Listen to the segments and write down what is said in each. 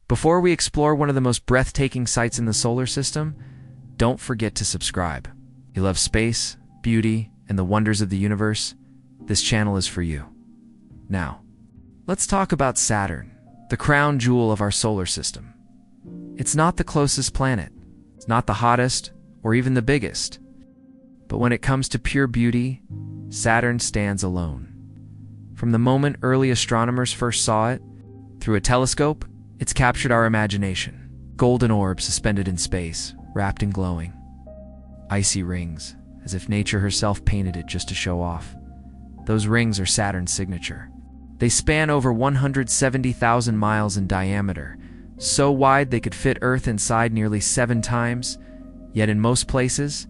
Before we explore one of the most breathtaking sights in the solar system, don't forget to subscribe. You love space, beauty, and the wonders of the universe? This channel is for you. Now, let's talk about Saturn, the crown jewel of our solar system. It's not the closest planet, it's not the hottest, or even the biggest. But when it comes to pure beauty, Saturn stands alone. From the moment early astronomers first saw it, through a telescope, it's captured our imagination. Golden orbs suspended in space, wrapped in glowing. Icy rings, as if nature herself painted it just to show off. Those rings are Saturn's signature. They span over 170,000 miles in diameter, so wide they could fit Earth inside nearly 7 times, yet in most places,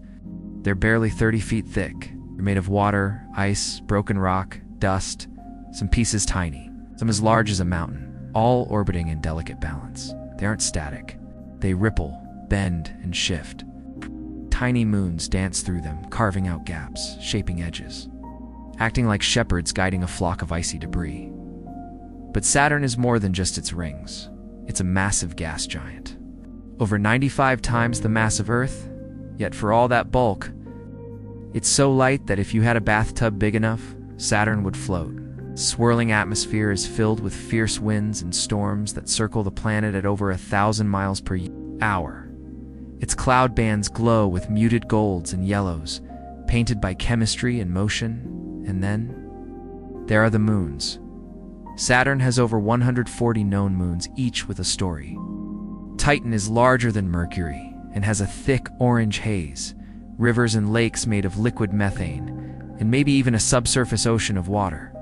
they're barely 30 feet thick. They're made of water, ice, broken rock, dust, some pieces tiny, some as large as a mountain, all orbiting in delicate balance. They aren't static. They ripple, bend, and shift. Tiny moons dance through them, carving out gaps, shaping edges, acting like shepherds guiding a flock of icy debris. But Saturn is more than just its rings. It's a massive gas giant. Over 95 times the mass of Earth, yet for all that bulk, it's so light that if you had a bathtub big enough, Saturn would float. Its swirling atmosphere is filled with fierce winds and storms that circle the planet at over 1,000 miles per hour. Its cloud bands glow with muted golds and yellows, painted by chemistry and motion. And then, there are the moons. Saturn has over 140 known moons, each with a story. Titan is larger than Mercury and has a thick orange haze, rivers and lakes made of liquid methane, and maybe even a subsurface ocean of water.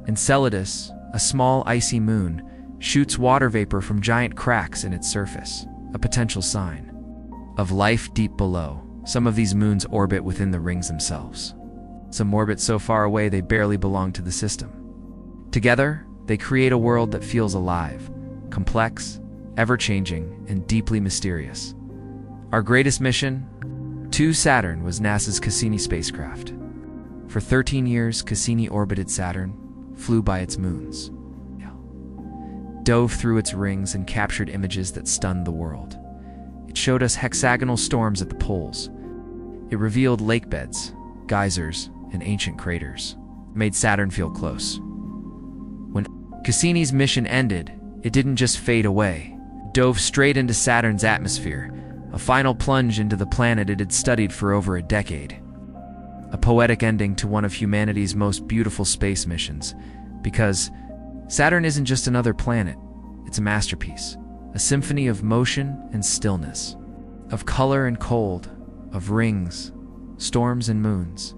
Enceladus, a small icy moon, shoots water vapor from giant cracks in its surface, a potential sign of life deep below. Some of these moons orbit within the rings themselves. Some orbit so far away they barely belong to the system. Together, they create a world that feels alive, complex, ever-changing, and deeply mysterious. Our greatest mission to Saturn was NASA's Cassini spacecraft. For 13 years, Cassini orbited Saturn, flew by its moons, dove through its rings, and captured images that stunned the world. It showed us hexagonal storms at the poles. It revealed lake beds, geysers, and ancient craters. It made Saturn feel close. When Cassini's mission ended, it didn't just fade away. It dove straight into Saturn's atmosphere, a final plunge into the planet it had studied for over a decade. A poetic ending to one of humanity's most beautiful space missions, because Saturn isn't just another planet, it's a masterpiece, a symphony of motion and stillness, of color and cold, of rings, storms and moons.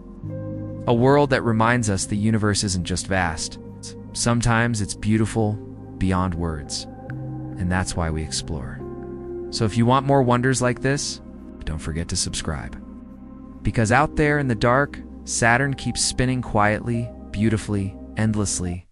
A world that reminds us the universe isn't just vast. Sometimes it's beautiful beyond words, and that's why we explore. So if you want more wonders like this, don't forget to subscribe. Because out there in the dark, Saturn keeps spinning quietly, beautifully, endlessly,